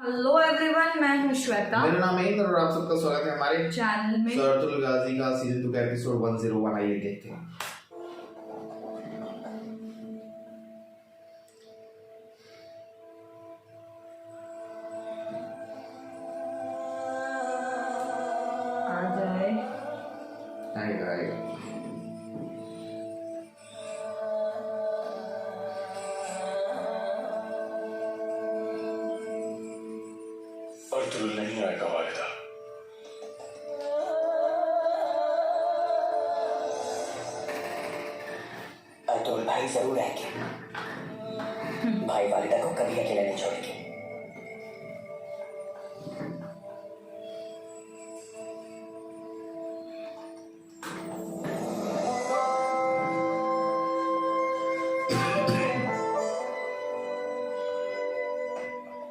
Hello everyone, मैं हूं श्वेता। मेरा नाम है और आप सबका स्वागत है हमारे चैनल में। सूरतुल गाजी का सीजन 2 का एपिसोड 101 आइए देखते हैं। आ जाए। आएगा आएगा। अर्तुल नहीं आएगा वालिदा। अर्तुल भाई जरूर आएंगे। भाई वालिदा को कभी अकेला नहीं छोड़ेंगे।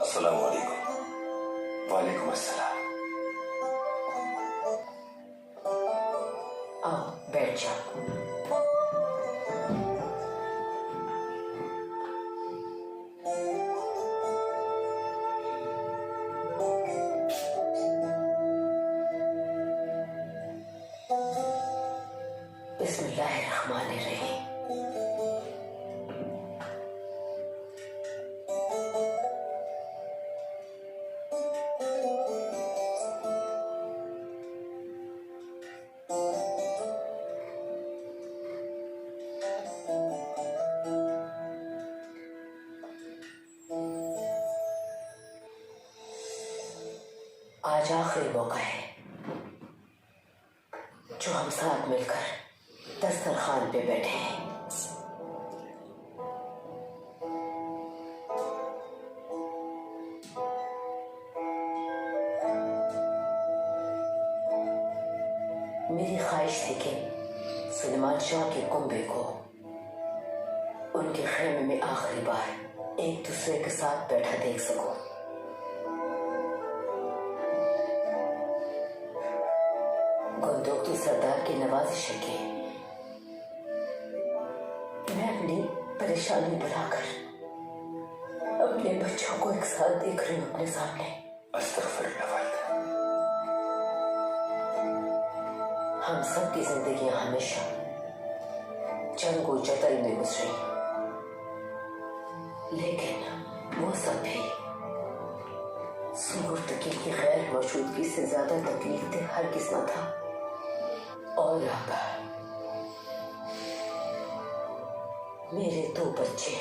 अस्सलाम वालेकुम। वालेकुम अस्सलाम। आओ बैठ जाओ। बिस्मिल्लाहिर्रहमानिर्रहीम। आज आखिरी मौका है जो हम साथ मिलकर दस्तरखान पे बैठे हैं। मेरी ख्वाहिश थी कि सुलेमान शाह के कुंबे को उनके खेमे में आखिरी बार एक दूसरे के साथ बैठा देख सकूं। गुंदोकी सरदार की नवाजिश है कि मैं अपनी परेशानी भुलाकर अपने बच्चों को एक साथ देख रही हूँ अपने सामने। अस्तगफिरुल्लाह वालिदा। हम सब की जिंदगियां हमेशा जंग और जतल में गुजरी, लेकिन वो सब भी सुगुर्दगी की गैर मौजूदगी से ज्यादा तकलीफ दे हरगिज़ न था। और अब मेरे दो बच्चे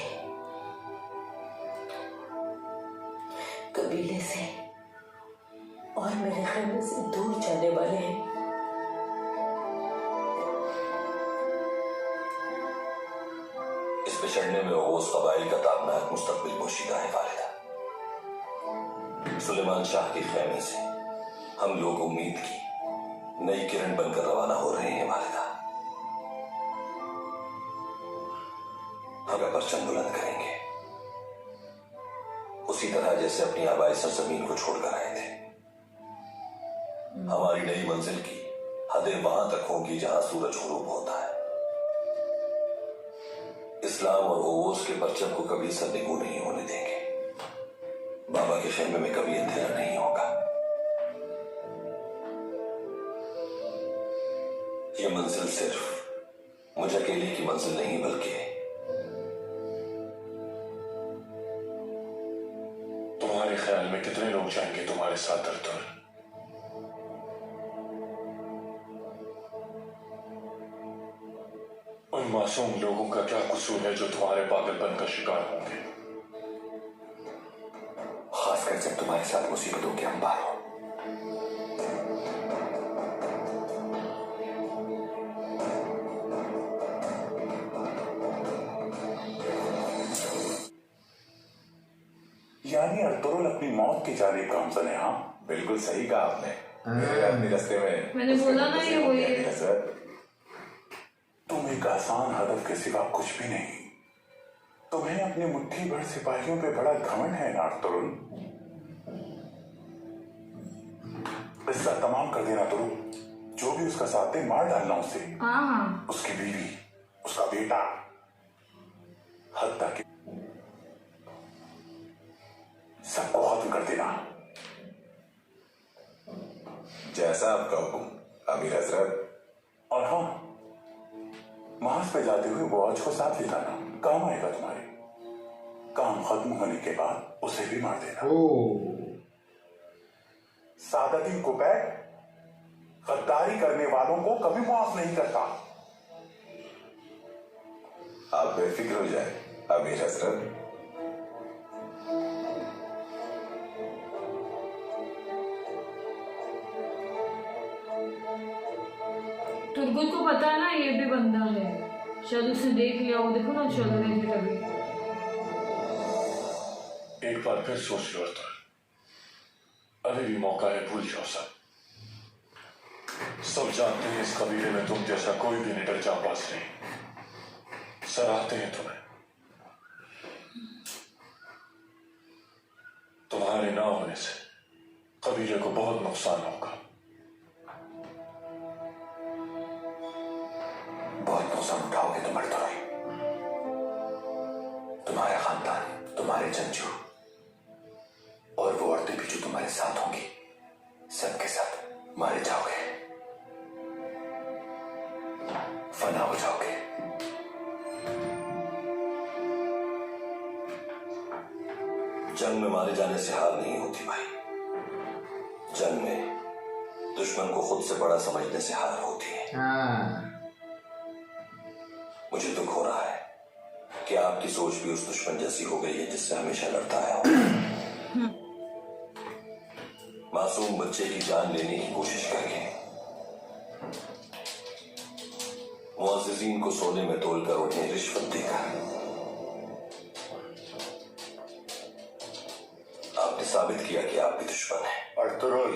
कबीले से और मेरे खेमे से दूर जाने वाले हैं। इस बिछड़ने में ओस कबाइल का ताबनाक मुस्तकबिल पोशीदा है वालिदा। सुलेमान शाह के खेमे से हम लोग उम्मीद की नई किरण बनकर रवाना हो रहे हैं वालिदा। हम परचम बुलंद करेंगे उसी तरह जैसे अपनी आबाई सरजमीन को छोड़कर आए थे। हमारी नई मंजिल की हदें वहां तक होंगी जहां सूरज गुरूब होता है। इस्लाम और ओवोस के परचम को कभी सरनिगू नहीं होने देंगे। बाबा के खेमे में कभी अंधेरा नहीं होगा। ये मंजिल सिर्फ मुझे अकेले की मंजिल नहीं बल्कि तुम्हारे ख्याल में कितने लोग जाएंगे तुम्हारे साथ अर्तुल? उन मासूम लोगों का क्या कसूर है जो तुम्हारे पागलपन का शिकार होंगे, खासकर जब तुम्हारे साथ मुसीबतों के अंबार हो। यानी अर्तुल अपनी मौत की जानिब गामजन है। हाँ, बिल्कुल सही कहा आपने। मेरे अपने रास्ते में मैंने बोला ना ये वही है। तुम एक आसान हदफ के सिवा कुछ भी नहीं। तुम्हें अपनी मुट्ठी भर सिपाहियों पे बड़ा घमंड है ना अर्तुल। किस्सा तमाम कर देना तुरु। जो भी उसका साथ दे मार डालना उसे। हाँ, उसकी बीवी, उसका बेटा, हत्ता कि सबको हाथ खत्म कर देना। जैसा आपका हुक्म अमीर हजरत। और हाँ, मार्स पे जाते हुए वॉच को साथ ले जाना, काम आएगा तुम्हारे। काम खत्म होने के बाद उसे भी मार देना। ओ सादती कुबैत गद्दारी करने वालों को कभी माफ नहीं करता। आप बेफिक्र हो जाए अमीर हजरत। तुर्गुल को पता है ना ये भी बंदा है, शायद उसने देख लिया हो। देखो ना चल रहे थे तभी। एक बार फिर सोच लो अर्तुल, अभी भी मौका है, भूल जाओ सब। सब जानते हैं इस कबीले में तुम जैसा कोई भी निडर जांबाज नहीं। सराहते हैं तुम्हें। तुम्हारे ना होने से कबीले को बहुत नुकसान होगा। बहुत नुकसान उठाओगे तुम अर्तुल। तुम्हारे खानदान, तुम्हारे जंजू और वो औरतें भी जो तुम्हारे साथ होंगी, सबके साथ मारे जाओगे, फना हो जाओगे। जंग में मारे जाने से हार नहीं होती भाई। जंग में दुश्मन को खुद से बड़ा समझने से हार होती है। हाँ मुझे दुख हो रहा है कि आपकी सोच भी उस दुश्मन जैसी हो गई है जिससे हमेशा लड़ता आया हूं। मासूम बच्चे की जान लेने की कोशिश करके मुअज़्ज़िज़ीन को सोने में तोलकर उन्हें रिश्वत देकर आपने साबित किया कि आप भी दुश्मन हैं। अर्तुल,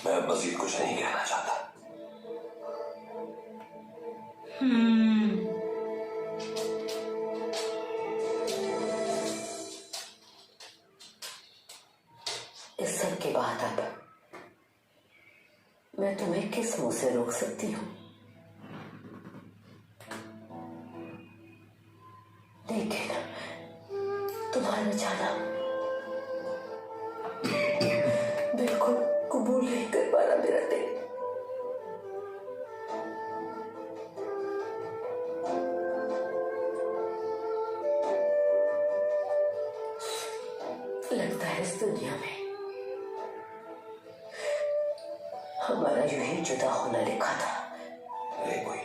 मैं अब मजीद कुछ नहीं कहना चाहता। इस सब के बाद अब मैं तुम्हें किस मुंह से रोक सकती हूँ? लेकिन तुम्हारा जाना बिल्कुल कबूल नहीं कर पा रहा मेरा दिल। लगता है इस दुनिया में हमारा यूं ही जुदा होना लिखा था। अरे कोई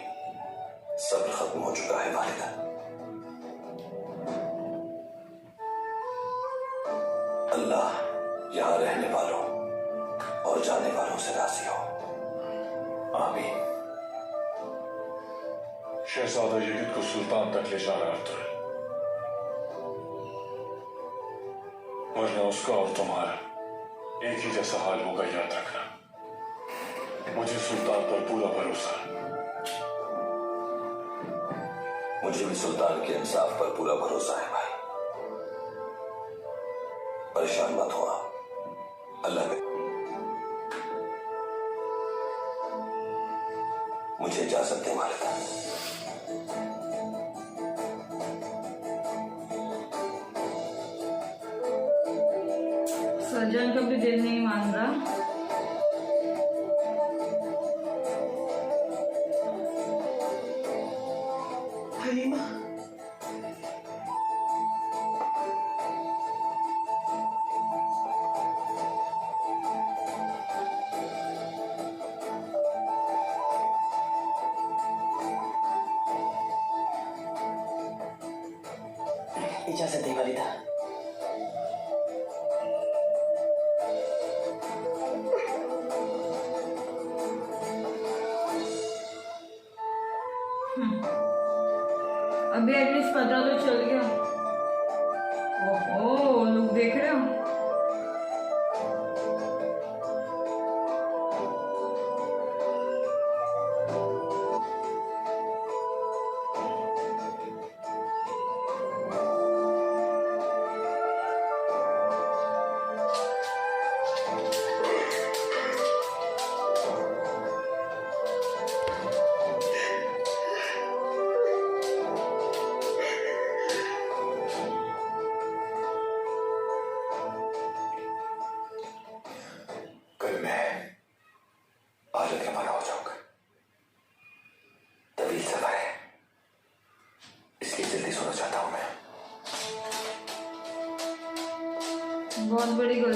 सब्र खत्म हो चुका है वालिदा। अल्लाह यहां रहने वालों और जाने वालों से राजी हो। आमीन। शहजादा यजीद को सुल्तान तक ले जाना अर्तुल, वरना उसका और तुम्हारा एक ही जैसा हाल होगा, याद रखना। मुझे सुल्तान पर पूरा भरोसा है। मुझे भी सुल्तान के इंसाफ पर पूरा भरोसा है भाई। परेशान मत हो आप। अल्लाह के मुझे इजाजत दे वालिदा। सर्जन का भी दिल नहीं मान रहा। हलीमा, इजाजत दे वालिदा। अभी एटलीस्ट पता तो चल गया। ओहो, लोग देख रहे हो।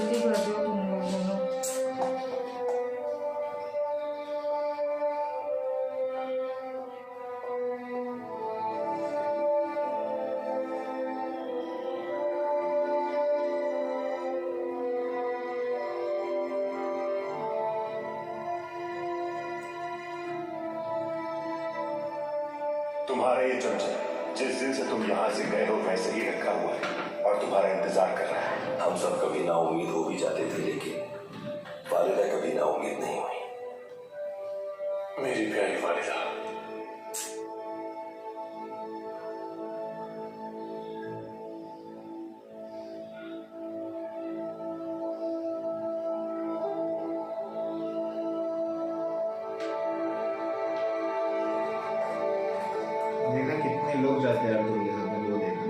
गलती करते हो तुम लोग दोनों। तुम्हारा ये चमचा जिस दिन से तुम यहाँ से गए हो वैसे ही रखा हुआ है और तुम्हारा इंतजार कर रहा है। हम सब कभी ना उम्मीद हो भी जाते थे, लेकिन वालिदा कभी ना उम्मीद नहीं हुई। मेरी प्यारी वालिदा, देखा कितने लोग जाते हैं अर्जुन के साथ, मैंने वो देखा।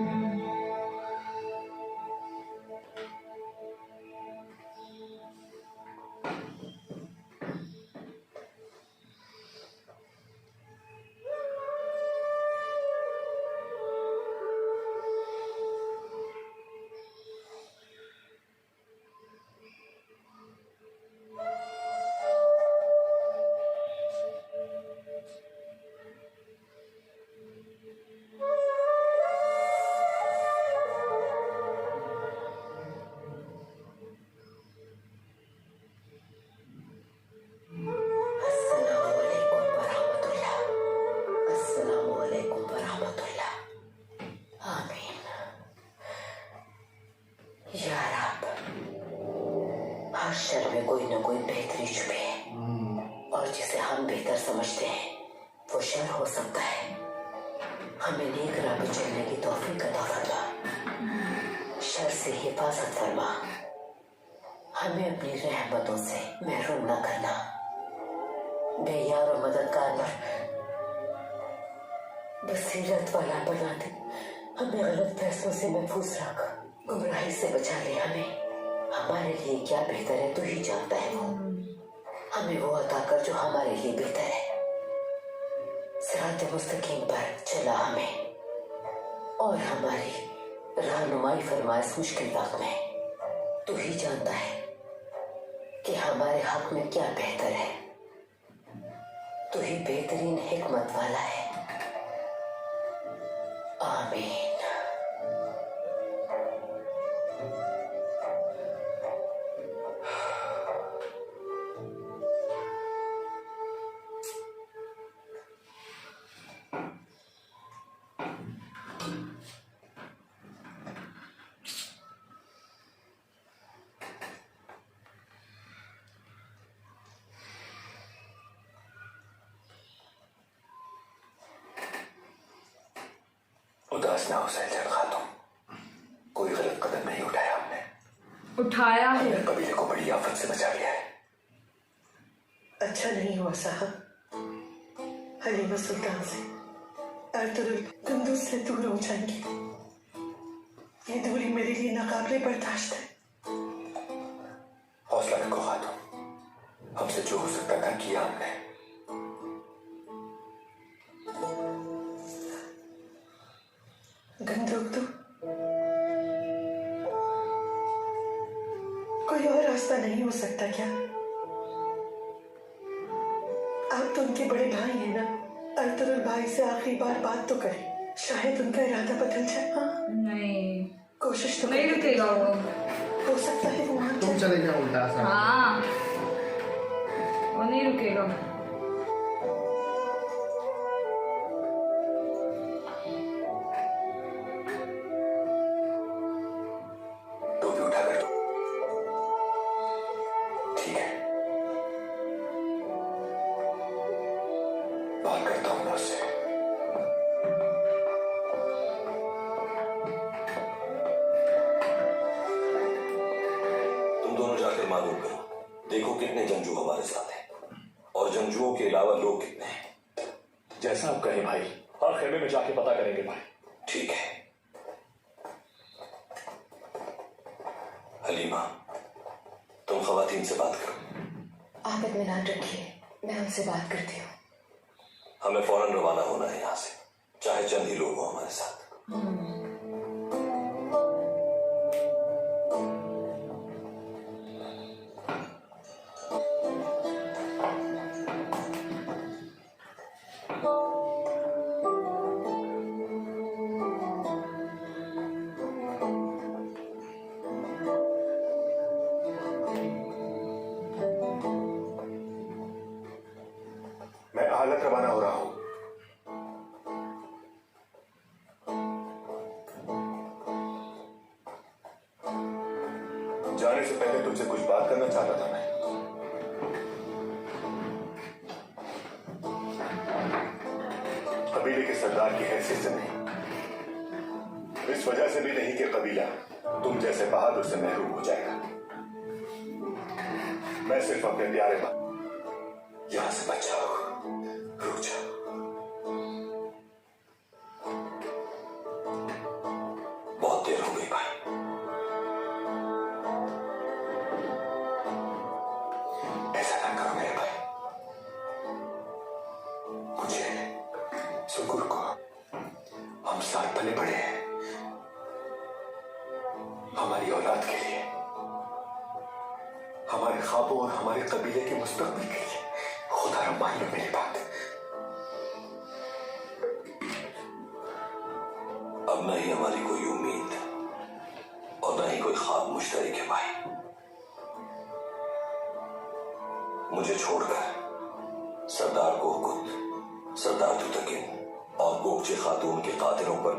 हर शर में कोई न कोई बेहतरी छुपी है और जिसे हम बेहतर समझते हैं वो शर हो सकता है। हमें नेक राह पे चलने की तौफीक अता फरमा, शर से हिफाजत फरमा, हमें अपनी रहमतों से महरूम न करना, बेयार और मददगार पर बसीरत वाला बना दे, हमें गलत फैसलों से महफूज रख, गुमराही से बचा ले हमें। हमारे लिए क्या बेहतर है तू ही जानता है, वो हमें वो अता कर जो हमारे लिए बेहतर है। सिरात मुस्तकीम पर चला हमें और हमारी रहनुमाई फरमा इस मुश्किल वक्त में। तू ही जानता है कि हमारे हक में क्या बेहतर है। तू ही बेहतरीन हिकमत वाला है। आमीन। उदास ना हो सैलजन खातून, कोई गलत कदम नहीं उठाया हमने। उठाया है। हमने कबीले को बड़ी आफत से बचा लिया है। अच्छा नहीं हुआ साहब, हलीमा सुल्तान से अर्तुगरुल कुंदूज से दूर हो जाएंगे। ये दूरी मेरे लिए नाकाबिले बर्दाश्त है। हौसला रखो खातून, हमसे जो हो सकता था किया हमने। गंदोक तो कोई और रास्ता नहीं हो सकता क्या? आप तो उनके बड़े भाई हैं ना, अर्तुगरुल भाई से आखिरी बार बात तो करें, शायद उनका इरादा बदल जाए। हाँ नहीं, कोशिश तो नहीं रुकेगा वो। हो सकता है वो मान तुम जाए। चले जाओ उल्टा सा। हाँ, वो नहीं रुकेगा। टोपी उठा कर दो। ठीक है, बात करता हूँ मैं उससे। तुम दोनों जाकर मालूम करो, देखो कितने जंगजू हमारे साथ हैं और जंगजुओं के अलावा लोग कितने हैं। जैसा आप कहें भाई, हर खेमे में जाके पता करेंगे भाई। ठीक है। हलीमा, तुम खवातीन से बात करो। आप इत्मीनान रखिए, मैं उनसे बात करती हूँ। हमें फौरन रवाना होना है यहाँ से, चाहे चंद ही लोग हो हमारे साथ। बात करना चाहता था मैं। कबीले के सरदार की हैसियत से नहीं, इस वजह से भी नहीं कि कबीला तुम जैसे बहादुर से महरूम हो जाएगा। मैं सिर्फ अपने प्यारे यहां से बच जाओ, रुक जाओ। बहुत देर हो गई भाई, ऐसा ना करो मेरे भाई। मुझे सुकुर को हम साथ पले बड़े हैं, हमारी औलाद के लिए, हमारे ख्वाबों और हमारे कबीले के मुस्तकबिल के लिए। खुदा मान लो मेरी बात। अब न ही हमारी कोई उम्मीद और न ही कोई ख्वाब मुश्तरक है भाई। मुझे छोड़कर सरदार गोकुत, सरदार तुतकिन और गोकचे खातून के कातिलों पर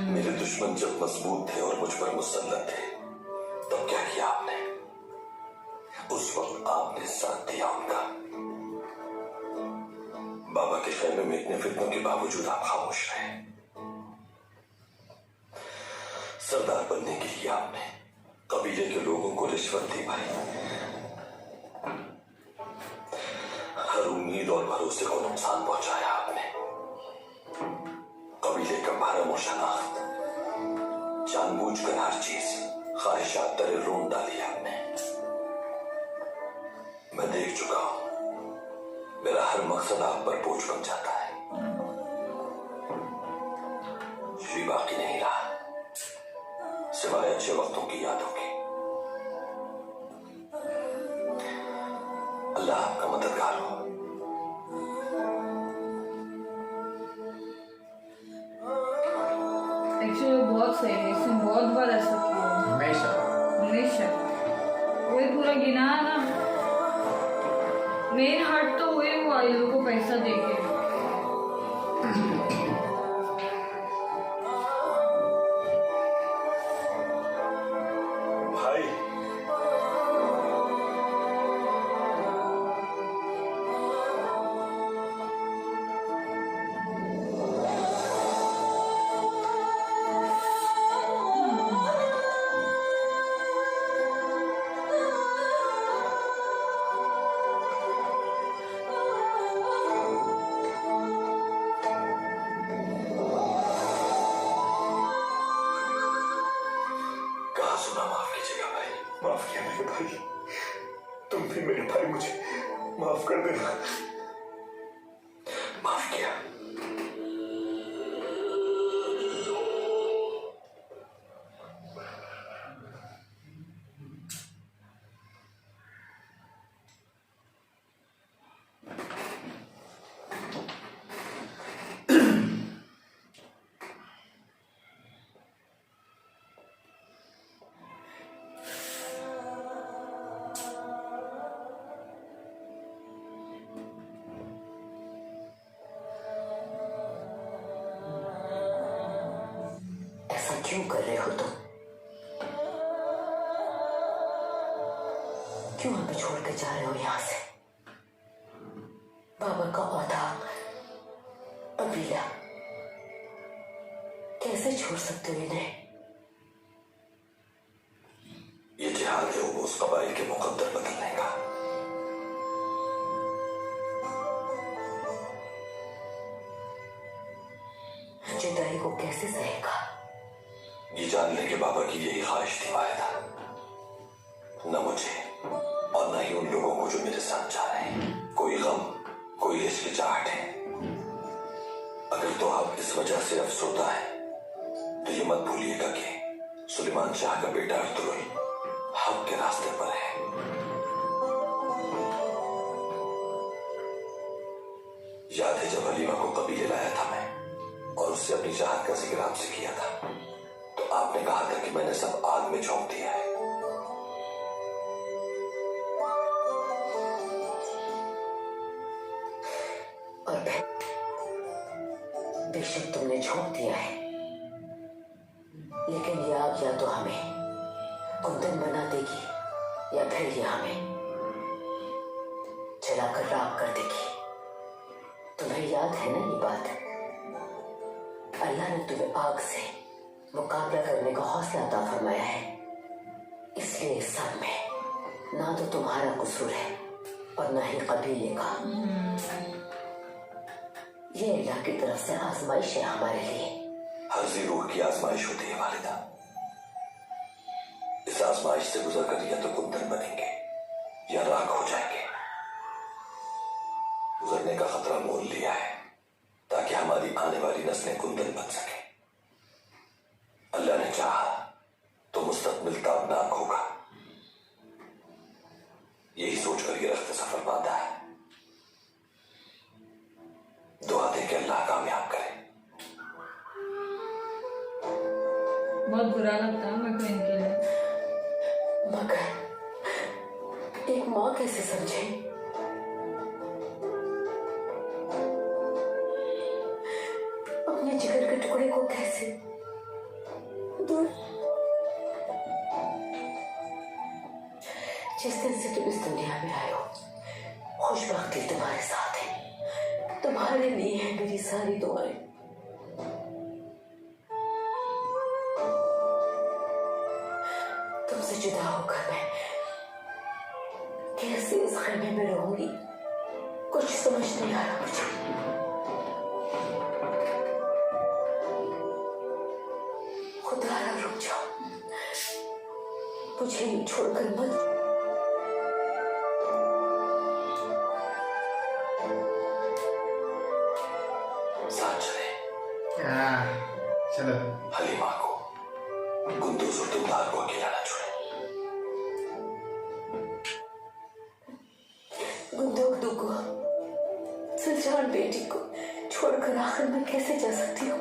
मेरे दुश्मन जब मजबूत थे और मुझ पर मुसल्लत थे, तब क्या किया आपने? उस वक्त आपने साथ दिया उनका। बाबा के खेमे में इतने फितनों के बावजूद आप खामोश रहे। सरदार बनने के लिए आपने कबीले के लोगों को रिश्वत दी भाई। हर उम्मीद और भरोसे को नुकसान पहुंचाया आपने। कबीले का भरम और शनाख्त, जानबूझकर हर चीज ख्वाहिशात तरे रोन डाली आपने। मैं देख चुका हूं, मेरा हर मकसद आप पर बोझ बन जाता है। श्री बाकी नहीं रहा सिवाय अच्छे वक्तों की यादों की। अल्लाह आपका मददगार हो। एक्चुअली बहुत सही है, इसने बहुत बार ऐसा किया है। हमेशा वही पूरा गिना है ना। मेन हार्ट तो वही हुआ ये लोगों को पैसा देके। भाई कहा सुना माफ कीजिएगा भाई। माफ किया मेरे भाई, तुम भी मेरे भाई, मुझे माफ कर देना। माफ किया। ऐसा क्यों कर रहे हो तुम? क्यों हमें छोड़ के जा रहे हो यहां से? बाबा का औहदा, कबीला, कैसे छोड़ सकते हो इन्हें? ये जिहाद है वो उस कबाइल के मुकद्दर बदलने का। जुदाई को कैसे सहेगा? ये जानने के बाबा की यही ख्वाहिश थी वाहिदा। न मुझे और न ही उन लोगों को जो मेरे साथ जा रहे हैं कोई गम, कोई हिचकिचाहट है। अगर तो आप इस वजह से अफसरदा है तो ये मत भूलिएगा कि सुलेमान शाह का बेटा अर्तुगरुल हक के रास्ते पर है। याद है जब हलीमा को कबीले लाया था मैं और उससे अपनी चाहत का जिक्र आपसे किया था, तो आपने कहा था कि मैंने सब आग में झोंक दिया है। और बेशक तुमने झोंक दिया है, लेकिन ये आग या तो हमें कुंदन बना देगी या रही हमें, चलाकर राख कर देखी। तुम्हें याद है ना ये बात? अल्लाह ने तुम्हें आग से मुकाबला करने का हौसला अता फरमाया है। इसलिए इस सब में ना तो तुम्हारा कसूर है और ना ही कबीले का। ये अल्लाह की तरफ से आजमाइश है हमारे लिए। हर ज़ी रूह की आजमाइश होती है वालिदा। इस आजमाइश से गुजर कर या तो कुंदन बनेंगे या राख हो जाएंगे। गुजरने का खतरा मोल लिया है ताकि हमारी आने वाली नस्लें कुंदन बन सके। अल्लाह ने चाहा तो मुस्तकबिल ताबनाक होगा। यही सोचकर ये रफ्ते सफर बांधा है। दुआ दे कि अल्लाह कामयाब करे। बहुत बुरा लगता है मेरे को इनके लिए। मगर एक माँ कैसे समझे? अपने जिगर के टुकड़े को कैसे दूर? जिस दिन से तुम इस दुनिया में आए हो, खुशबख्ती तुम्हारे साथ है। तुम्हारे लिए है मेरी सारी दुआएं। तुमसे जुदा होकर मैं कैसे इस खैमे में रहूंगी, कुछ समझ नहीं आ रहा मुझे। खुदा ना रुक जाओ, मुझे यूं छोड़कर मत। साथ चले। चलो। हलीमा को, कुंदूज और तुमदार को अकेला न छोड़े। गुंदोक को, सुलझान बेटी को छोड़कर आखिर में कैसे जा सकती हूँ?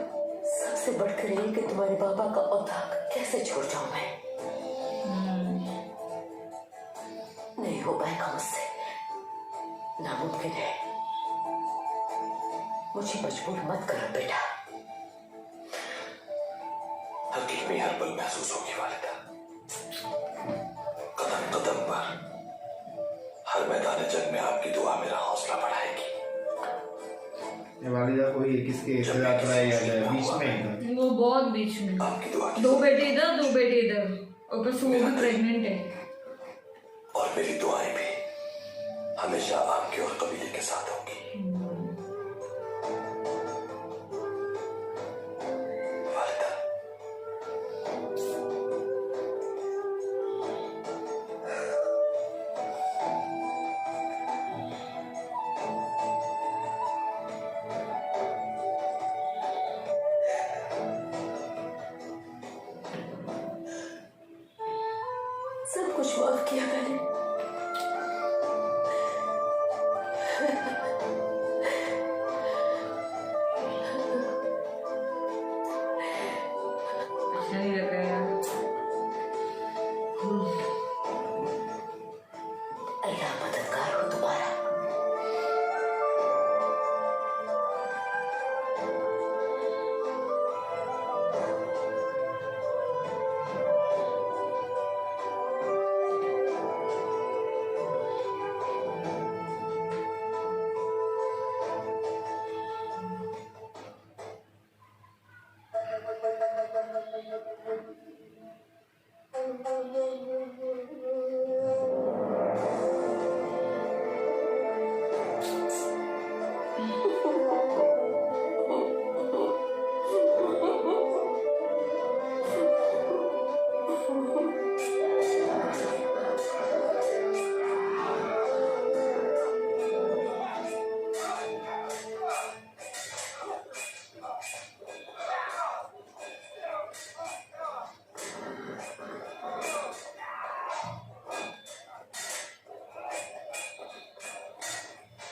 सबसे बढ़कर ये कि तुम्हारे बाबा का औताक कैसे छोड़ जाऊं मैं? नहीं हो पाएगा मुझसे, नामुमकिन है। मुझे मजबूर मत करो बेटा। हकीमी हर पल महसूस होगी वालिदा। कदम कदम पर, हर मैदान जंग में आपकी दुआ मेरा हौसला बढ़ाएगी। ये वालिदा कोई किसके साथ रहा है बीच में? वो बहुत बीच में। आपकी दुआ की दो बेटे इधर, दो बेटे इधर, और बस वो भी प्रेग्नेंट है। और मेरी दुआएं भी हमेशा आपके और कबीले के साथ होंगी। वालिदा, सब कुछ माफ किया मैंने। अच्छा नहीं लग रहा यार। अल्लाह मददगार हो तुम्हारा।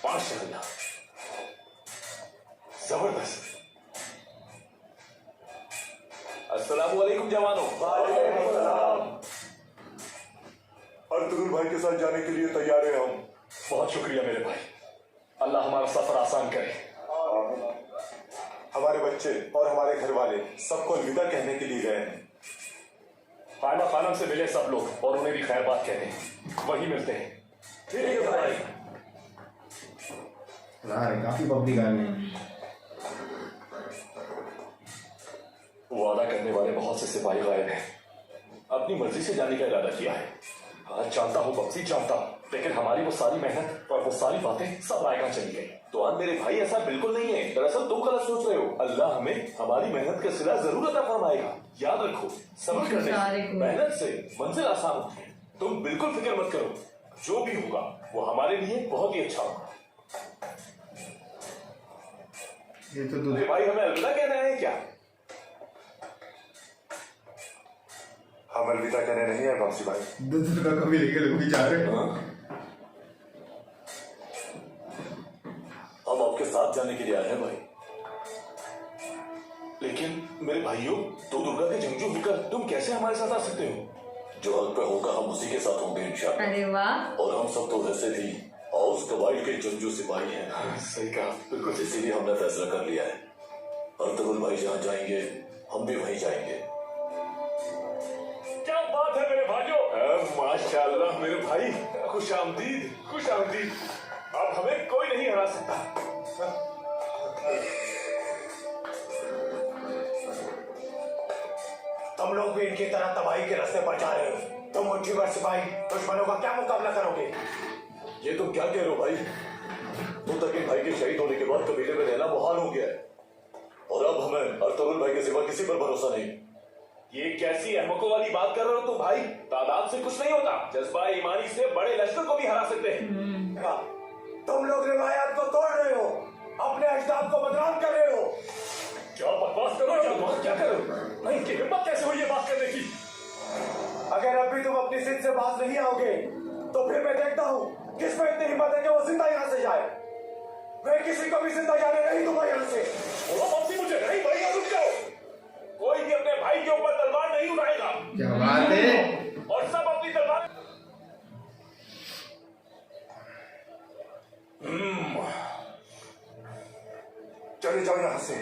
माशाअल्लाह, जबरदस्त। अस्सलाम वालेकुम जवानों। अर्तुगरुल भाई के साथ जाने के लिए तैयार हैं हम। बहुत शुक्रिया मेरे भाई, अल्लाह हमारा सफर आसान करे। हमारे बच्चे और हमारे घर वाले सबको अलविदा कहने के लिए गए हैं। खाना खानम से मिले सब लोग और उन्हें भी खैर बात कहते हैं। वहीं मिलते हैं। ठीक है भाई। अरे काफी पब्लिक आ गई। वादा करने वाले बहुत से सिपाही गायब हैं। अपनी मर्जी से जाने का इरादा किया है। आज जानता हूँ बक्सी जानता हूँ, लेकिन हमारी वो सारी मेहनत और वो सारी बातें सब रायगा चली गई। तो आज मेरे भाई ऐसा बिल्कुल नहीं है। दरअसल तुम गलत सोच रहे हो। अल्लाह हमें हमारी मेहनत का सिला जरूर अता फरमाएगा। याद रखो, सब्र करने मेहनत से मंजिल आसान होती है। तुम बिल्कुल फिक्र मत करो, जो भी होगा वो हमारे लिए बहुत ही अच्छा होगा। ये तो दूध भाई हमें अलविदा कहना है क्या? हम अलविदा कहने नहीं है बक्सी भाई। दूध का कभी लेके लोग भी जा रहे हो। हम आपके साथ जाने के लिए आए हैं भाई। लेकिन मेरे भाइयों, तो दुर्गा के जंगजू होकर तुम कैसे हमारे साथ आ सकते हो? जो हक पे होगा हम उसी के साथ होंगे इंशाअल्लाह। अरे वाह। और हम सब तो वैसे भी औस कबाइल के जंगजू सिपाही हैं। सही कहा, बिल्कुल। इसीलिए हमने फैसला कर लिया है, अर्तुगरुल भाई जहाँ जाएंगे हम भी वहीं जाएंगे। क्या बात है मेरे भाइयों, माशाअल्लाह मेरे भाई, खुश आमदीद, खुश आमदीद। अब हमें कोई नहीं हरा सकता। तुम लोग भी इनकी तरह तबाही के रास्ते पर जा रहे हो। तुम मुट्ठी भर सिपाही दुश्मनों का क्या मुकाबला करोगे? ये तुम क्या कह रहे हो भाई? तुम तक भाई के शहीद होने के बाद कबीले में रहना मुहाल हो गया है, और अब हमें अर्तुगरुल भाई के सिवा किसी पर भरोसा नहीं। ये कैसी अहमकों वाली बात कर रहे हो तुम भाई? तादाद से कुछ नहीं होता, जज्बा ईमानी से बड़े लश्कर को भी हरा सकते हैं। तुम लोग रिवायात को तोड़ रहे हो, अपने अजदाद को बदनाम कर रहे हो। क्या बकवास कर रहे हो? क्या कर रहे हो? नहीं, कि हिम्मत कैसे हुई ये बात करने की? अगर अब भी तुम अपनी जिद से बाज नहीं आओगे तो फिर मैं देखता हूँ किस में इतनी हिम्मत है कि वो जिंदा यहाँ से जाए। मैं किसी को भी जिंदा जाने नहीं दूंगा यहाँ से। मुझे नहीं भैया, रुक जाओ। कोई भी अपने भाई के ऊपर तलवार नहीं उठाएगा। क्या बात है? और सब अपनी तलवार। चले जाओ यहाँ से,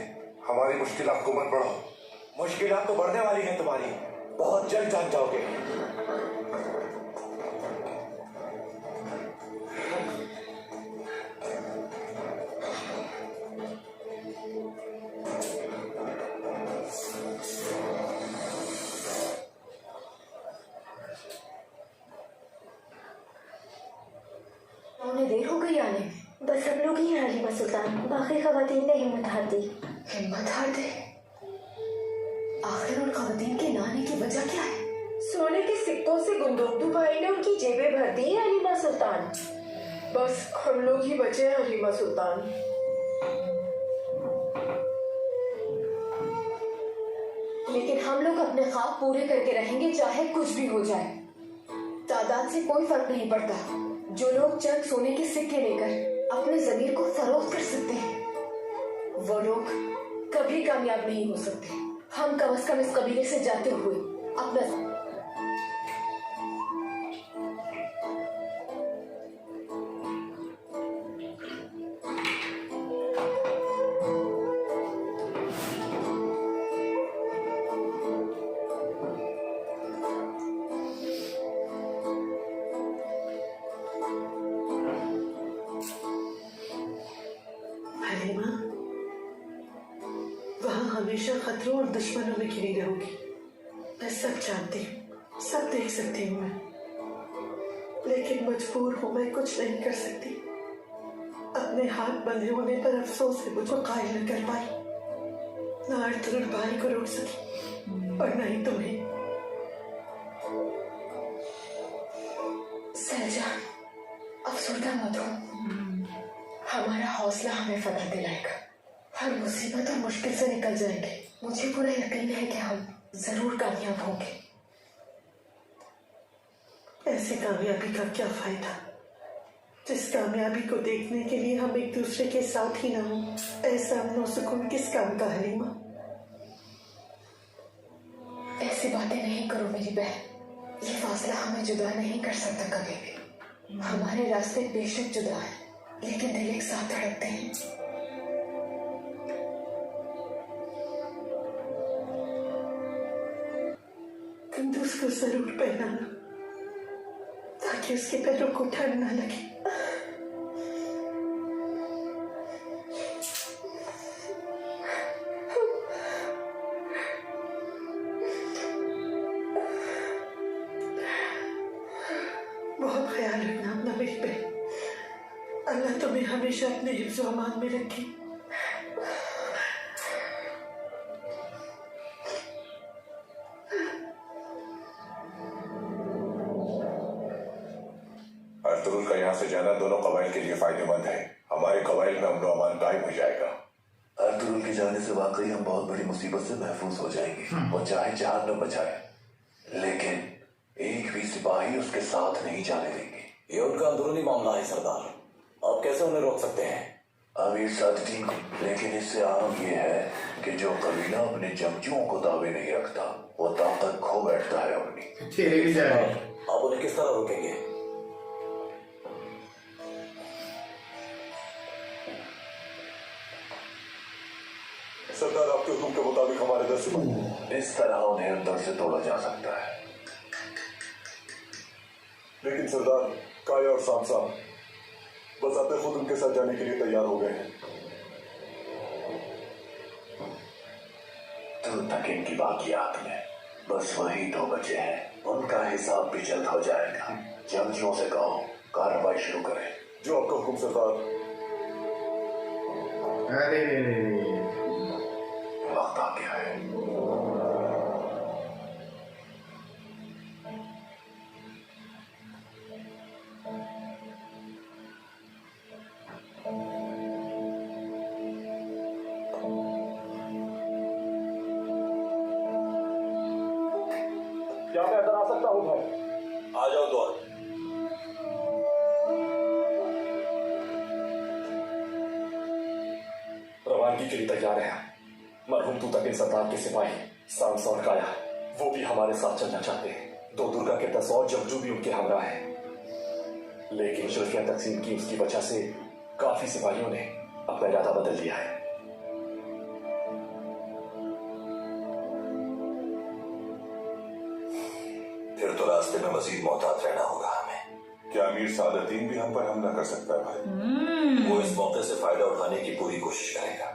हमारी मुश्किलात को मत बढ़ाओ। मुश्किलात तो बढ़ने वाली है तुम्हारी, बहुत जल्द जान जाओगे। उन्हें देर हो गई आने में। बस हम लोग ही हैं हलीमा सुल्तान, बाकी खवातीन ने हिम्मत हार दी। हिम्मत हार दे? आखिर उन खवातीन के ना आने की वजह क्या है? सोने के सिक्कों से गुंदोकदू भाई ने उनकी जेबें भर दी है हलीमा सुल्तान। बस हम लोग ही बचे हैं हलीमा सुल्तान। लेकिन हम लोग अपने ख्वाब पूरे करके रहेंगे, चाहे कुछ भी हो जाए। तादाद से कोई फर्क नहीं पड़ता। जो लोग चंद सोने के सिक्के लेकर अपने जमीर को फरोख्त कर सकते हैं, वो लोग कभी कामयाब नहीं हो सकते। हम कम से कम इस कबीले से जाते हुए अपना हलीमा, वहाँ हमेशा खतरों और दुश्मनों में घिरी रहूंगी। मैं सब जानती हूँ, सब देख सकती हूँ मैं, लेकिन मजबूर हूँ, मैं कुछ नहीं कर सकती। अपने हाथ बंधे होने पर अफसोस से मुझको कायल न कर पाई। न अर्तुगरुल भाई को रोक सकी और न ही तुम्हें। सहजान, अफसरदा मत हो। हमारा हौसला हमें फतह दिलाएगा। हर मुसीबत और मुश्किल से निकल जाएंगे। मुझे पूरा यकीन है कि हम जरूर कामयाब होंगे। ऐसी कामयाबी का क्या फायदा जिस कामयाबी को देखने के लिए हम एक दूसरे के साथ ही ना हो? ऐसा अमन और सुकून किस काम का हलीमा? ऐसी बातें नहीं करो मेरी बहन। ये फासला हमें जुदा नहीं कर सकता कभी भी। हमारे रास्ते बेशक जुदा हैं, लेकिन दिल एक साथ धड़कते हैं। कुंदूस को जरूर पहनाना ताकि ताकि उसके पैरों को ठंड न लगे। बहुत ख्याल रखना अपना मेरी बहन। अल्लाह तुम्हें हमेशा अपने हिफ्ज़ व अमान में रखे। अर्तुगरुल का यहाँ से जाना दोनों कबाइल के लिए फायदेमंद है। हमारे कबाइल में अमन अमान कायम हो जाएगा। अर्तुगरुल के जाने से वाकई हम बहुत बड़ी मुसीबत से महफूज हो जाएंगे। वो चाहे जहां न बचाए, लेकिन एक भी सिपाही उसके साथ नहीं जाने देंगे। ये उनका अंदरूनी मामला है सरदार, आप कैसे उन्हें रोक सकते हैं? अमीर सादती, लेकिन इससे आम ये है कि जो कबीला अपने जंगजुओं को दावे नहीं रखता, वो ताकत खो बैठता है अपनी। तेरे भी जाए। आप उन्हें किस तरह रोकेंगे? सरदार, आपके हुक्म के मुताबिक हमारे दर से इस तरह उन्हें अंदर से तोड़ा जा सकता है। लेकिन सरदार, काया और सामसा बजाते खुद उनके साथ जाने के लिए तैयार हो गए हैं। तो तक इनकी बाकियात में बस वही दो बचे हैं। उनका हिसाब भी जल्द हो जाएगा। जंगजुओं से कहो कार्रवाई शुरू करें। जो आपका हुक्म सरदार। अरे वक्त आ गया है। क्या मैं अंदर आ सकता हूँ भाई? आ जाओ द्वार। रवानगी के लिए तैयार हैं। मरहूम तूतकिन सरदार के सिपाही सांस और काया, वो भी हमारे साथ चलना चाहते हैं। दो दुर्गा के 10 और जंगजू भी उनके हमरा हैं, लेकिन शुल्कियां तकसीम की उसकी वजह से काफी सिपाहियों ने अपना इरादा बदल लिया है। फिर तो रास्ते में मजीद मोहतात रहना होगा हमें। क्या अमीर सादतीन भी हम पर हमला कर सकता है भाई? वो इस मौके से फायदा उठाने की पूरी कोशिश करेगा।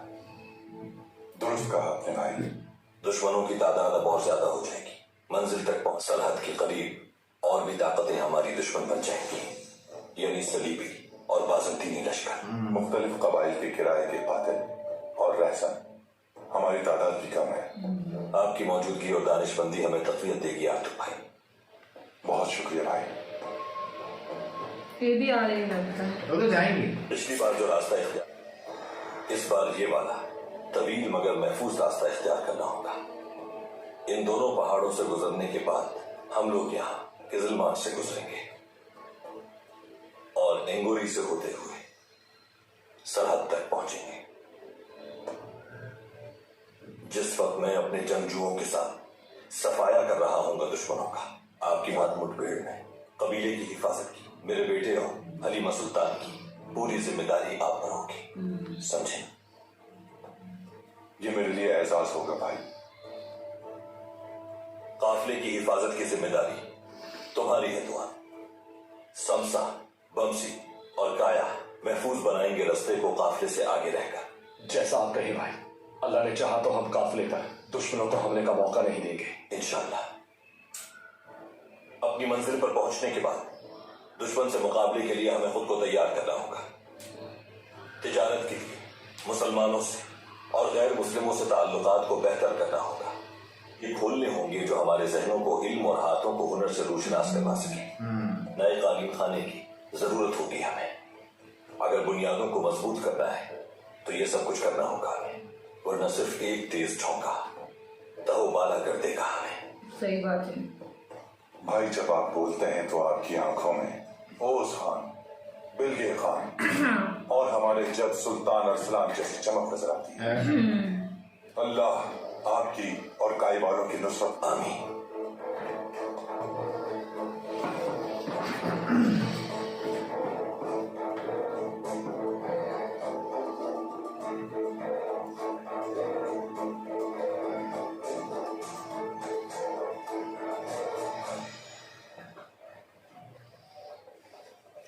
दुरुस्त कहा आपने भाई। दुश्मनों की तादाद अब और ज्यादा हो जाएगी। मंजिल तक पहुंच सरहद के करीब और भी ताकतें हमारी दुश्मन बन जाएंगी, यानी सलीबी और बाज़ंतीनी लश्कर। मुख्तलिफ कबाइल के किराए के कातिल और रहसन। हमारी तादाद भी कम है। आपकी मौजूदगी और दानिशमंदी हमें तक़वियत देगी आर्तुग भाई। बहुत शुक्रिया भाई। ये भी आ रही लगता है। वो तो जाएंगे। पिछली बार जो रास्ता इख्तियार, इस बार ये वाला तवील मगर महफूज रास्ता इख्तियार करना होगा। इन दोनों पहाड़ों से गुजरने के बाद हम लोग यहाँ किजलमान से गुजरेंगे और एंगोरी से होते हुए सरहद तक पहुंचेंगे। जिस वक्त मैं अपने जंगजुओं के साथ सफाया कर रहा हूंगा दुश्मनों का, आपकी बात मुठभेड़ में कबीले की हिफाजत की, मेरे बेटे और हलीमा सुल्तान की पूरी जिम्मेदारी आप पर होगी। समझे? ये मेरे लिए एहसास होगा भाई। काफिले की हिफाजत की जिम्मेदारी तुम्हारी है दुआ। समसा, बमसी और काया महफूज बनाएंगे रास्ते को काफिले से आगे रहकर। जैसा आप कहे भाई। अल्लाह ने चाहा तो हम काफिले पर दुश्मनों को हमले का मौका नहीं देंगे इंशाअल्लाह। अपनी मंजिल पर पहुंचने के बाद दुश्मन से मुकाबले के लिए हमें खुद को तैयार करना होगा। तिजारत के लिए मुसलमानों से और गैर मुस्लिमों से ताल्लुकात को बेहतर करना होगा। ये खोलने होंगे जो हमारे जहनों को इल्म और हाथों को हुनर से रोशनास करवा सके। नए कालीन खाने की जरूरत होगी हमें। अगर बुनियादों को मजबूत करना है तो ये सब कुछ करना होगा हमें, वरना सिर्फ एक तेज झोंका तहोबाला कर देगा हमें। सही बात है भाई। जब आप बोलते हैं तो आपकी आंखों में ओस खान, बिल्गे खान और हमारे जद सुल्तान अरसलान जैसी चमक नजर आती है। अल्लाह आपकी और काई वालों की नुसरत। आमीन।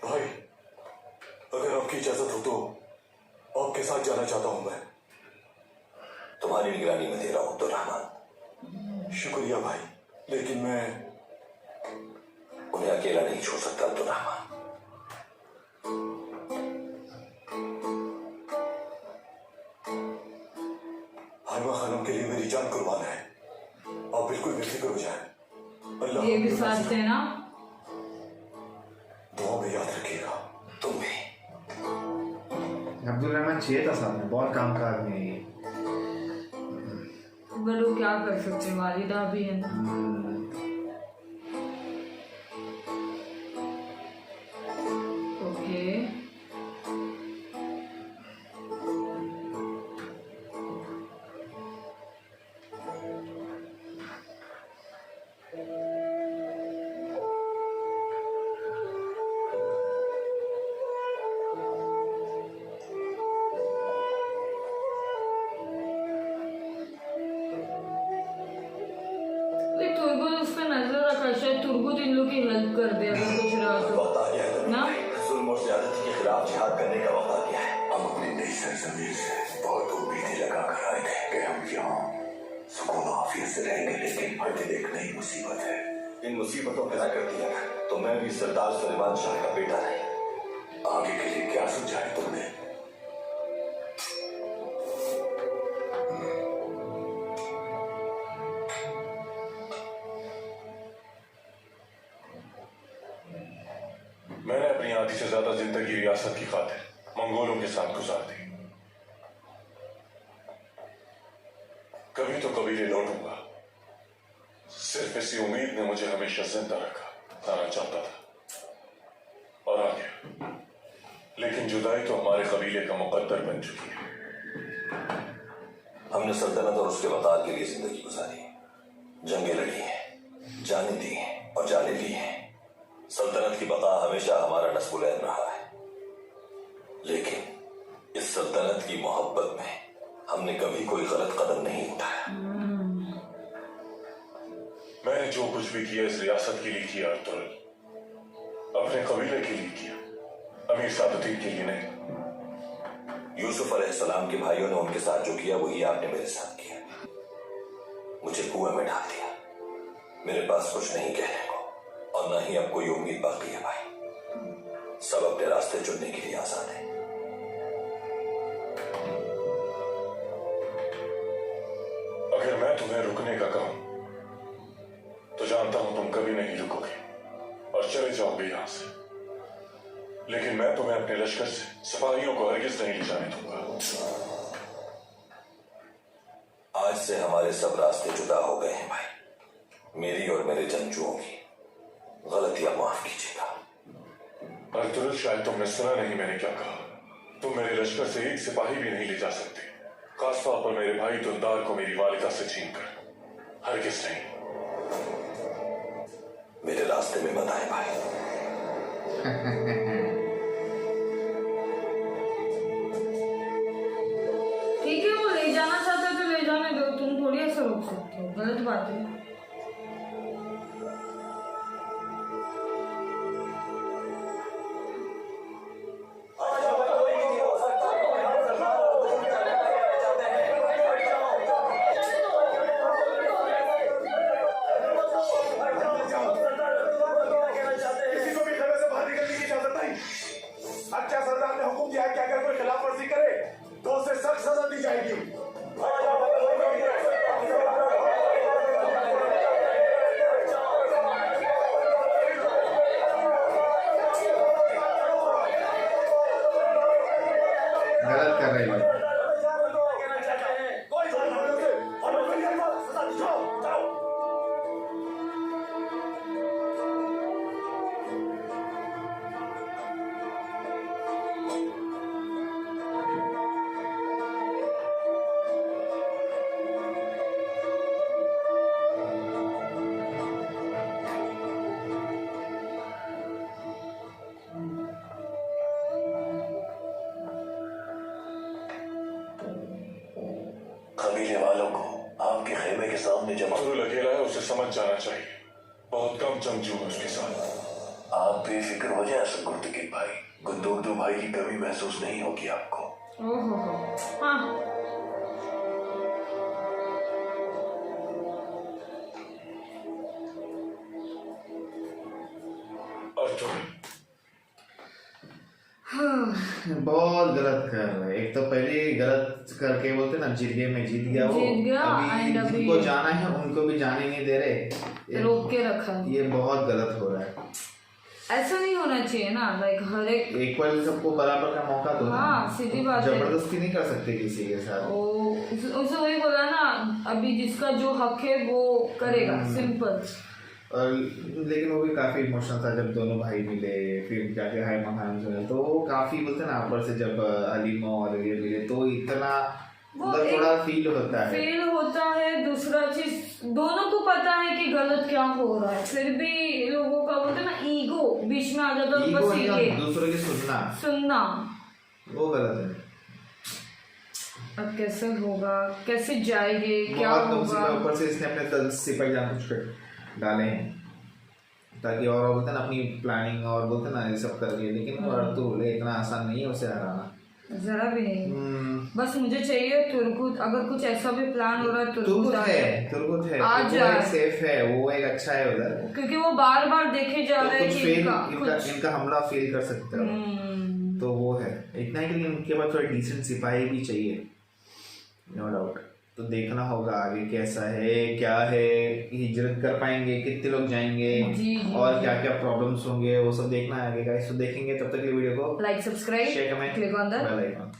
भाई, अगर आपकी इजाजत हो तो आपके साथ जाना चाहता हूं मैं। तुम्हारी निगरानी में दे रहा हूं अब्दुर्रहमान। शुक्रिया भाई, लेकिन मैं उन्हें अकेला नहीं छोड़ सकता अब्दुर्रहमान। हाइमा खानम के लिए मेरी जान कुर्बान है। आप बिल्कुल बेफिक्र हो जाएं। अल्लाह ये भी आपके साथ देना। दुआ में याद रखिएगा। तुम भी। अब्दुल रहमान चाहिए था सामने, बहुत काम का आदमी है ये। पर वो क्या कर सकते हैं, वालिदा भी है ना। ओके, तुर्गुत उस पर नजर रखा, शायद तुर्गुत इन लोग की हेल्प कर दे अगर कुछ रहा तो वक्त आ गया है ना। जुल्म और ज्यादती के खिलाफ जिहाद करने का वक्त आ गया है। हम अपनी नई सरजमीन से बहुत उम्मीदें लगा कर आए थे कि हम यहाँ सुकून और आफियत से रहेंगे, लेकिन हर दिन एक नई मुसीबत है। इन मुसीबतों के जिक्र किया तो मैं भी सरदार सुलेमान शाह का बेटा नहीं। आगे के लिए क्या सोचा है तुमने? मैंने अपनी आधी से ज्यादा जिंदगी रियासत की खातिर मंगोलों के साथ गुजार दी। कभी तो कबीले लौटूंगा, सिर्फ इसी उम्मीद ने मुझे हमेशा जिंदा रखा। आना चाहता था और आ गया, लेकिन जुदाई तो हमारे कबीले का मुकद्दर बन चुकी है। हमने सल्तनत और उसके वकार के लिए जिंदगी गुजारी, जंगें लड़ी हैं, जानें दी हैं और जाने ली हैं। सल्तनत की बका हमेशा हमारा नस्बुलैन रहा है, लेकिन इस सल्तनत की मोहब्बत में हमने कभी कोई गलत कदम नहीं उठाया। मैंने जो कुछ भी किया इस रियासत के लिए किया, अर्तुगरुल, अपने कबीले के लिए किया, अमीर सादुद्दीन के लिए नहीं। यूसुफ अलैहिस्सलाम के भाइयों ने उनके साथ जो किया वही आपने मेरे साथ किया। मुझे कुएं में डाल दिया। मेरे पास कुछ नहीं कहने को और न ही अब कोई उम्मीद बाकी है भाई। सब अपने रास्ते चुनने के लिए आजाद है। अगर मैं तुम्हें रुकने का कहूं तो जानता हूं तुम कभी नहीं रुकोगे और चले जाओगे यहां से, लेकिन मैं तुम्हें अपने लश्कर से सिपाहियों को हरगिज नहीं ले जाने दूंगा। आज से हमारे सब रास्ते जुदा हो गए हैं भाई। मेरी और मेरे जंजुओं की गलतियां माफ कीजिएगा। अर्तुगरुल, शायद तुमने सुना नहीं मैंने क्या कहा। तुम मेरे लश्कर से एक सिपाही भी नहीं ले जा सकते, खास तौर पर मेरे भाई दुलदार को मेरी वालिदा से छीन कर। हरगिज नहीं। मेरे रास्ते में मत आए भाई। ठीक है, वो ले जाना चाहते हो तो ले जाने दो, तुम थोड़ी ऐसा रोक सकते हो, गलत बात है। किसी को भी खबर से बाहर निकलने की इजाजत नहीं। अच्छा सरदार ने हुक्म दिया है कि अगर कोई खिलाफ वर्जी करे तो उसे सख्त सजा दी जाएगी। गलत कर रही है। कबीले वालों को आपके खेमे के सामने जमा। अर्तुगरुल अकेला है, उसे समझ जाना चाहिए। बहुत कम जंगजू है उसके साथ। आप बेफिक्र हो जाए असगुर्दगी भाई। गुंदोगदू भाई की कमी महसूस नहीं होगी आपको। ओहो हाँ अर्जुन बहुत गलत कर रहा है। एक तो पहले गलत करके बोलते ना जीत गए, मैं जीत गया, वो जीत गया, and अभी अभी- जिनको जाना है उनको भी जाने नहीं दे रहे। रोक के रखा। ये बहुत गलत हो रहा है। ऐसा नहीं होना चाहिए ना, लाइक हर एक बार सबको बराबर का मौका दो ना। हाँ, सीधी बात है। जबरदस्ती नहीं कर सकते किसी के साथ। उसे वही बोला ना, अभी जिसका जो हक है वो करेगा, सिंपल। और लेकिन वो भी काफी इमोशनल था जब दोनों भाई मिले, फिर जाके हाय मखान सुने, तो वो काफी बोलते ना ऊपर से जब हलीमा और ये मिले तो इतना मतलब थोड़ा फील होता है। फील होता है। दूसरा चीज दोनों को पता है कि गलत क्या हो रहा है, फिर भी लोगों का बोलते ना ईगो बीच में आ जाता है, बस ये दूसरों की सुनना वो गलत है। अब कैसे होगा, कैसे जाएंगे, क्या होगा। ऊपर से इसने अपने सिपाही जान कुछ डाले हैं ताकि और बोलते ना अपनी प्लानिंग और बोलते ना ये सब करके, लेकिन और तो इतना आसान नहीं है उसे हराना, जरा भी नहीं। बस मुझे चाहिए तुर्कुत, अगर कुछ ऐसा भी प्लान हो रहा है तुर्कुत है आज सेफ है, वो एक अच्छा है उधर, क्योंकि वो बार बार देखे जा रहे हैं कि इनका हमला फेल कर सकता है। तो वो है इतना ही कि उनके पास थोड़ा डिसेंट सिपाही भी चाहिए, नो डाउट। तो देखना होगा आगे कैसा है, क्या है, हिजरत कर पाएंगे, कितने लोग जाएंगे और क्या क्या प्रॉब्लम्स होंगे, वो सब देखना है आगे गाइस। तो देखेंगे, तब तक के वीडियो को like, subscribe, share, comment, click on the bell icon.